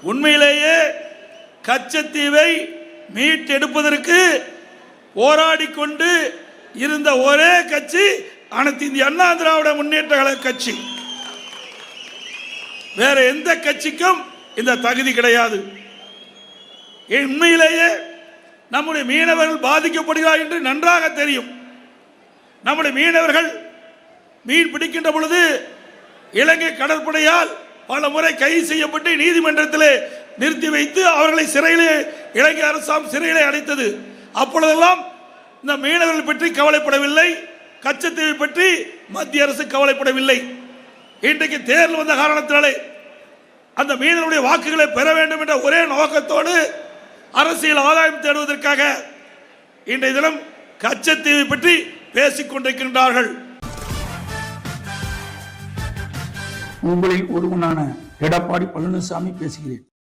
உண்மையிலேயே கச்சத்தீவை மீட்டெடுப்பதற்கு போராடி கொண்டு இருந்த ஒரே கட்சி அனைத்து இந்திய அண்ணா திராவிட முன்னேற்ற கழக கட்சி. வேற எந்த கட்சிக்கும் இந்த தகுதி கிடையாது. உண்மையிலேயே நம்முடைய மீனவர்கள் பாதிக்கப்படுகிறார் என்று நன்றாக தெரியும். நம்முடைய மீனவர்கள் மீன் பிடிக்கின்ற பொழுது இலங்கை கடற்படையால் பல முறை கைது செய்யப்பட்டு நீதிமன்றத்தில் நிறுத்தி வைத்து அவர்களை சிறையிலே இலங்கை அரசாங்கம் சிறையிலே அடைத்தது. அப்பொழுதெல்லாம் இந்த மீனவர்கள் பற்றி கவலைப்படவில்லை, கச்சத்தீவை பற்றி மத்திய அரசு கவலைப்படவில்லை. இன்றைக்கு தேர்தல் வந்த காரணத்தினாலே அந்த மீனவருடைய வாக்குகளை பெற வேண்டும் என்ற ஒரே நோக்கத்தோடு அரசியல் ஆதாயம் தேடுவதற்காக இன்றைய தினம் கச்சத்தீவை பற்றி பேசிக் கொண்டிருக்கின்றார்கள். உங்களில் ஒருவனான எடப்பாடி பழனிசாமி பேசுகிறேன்.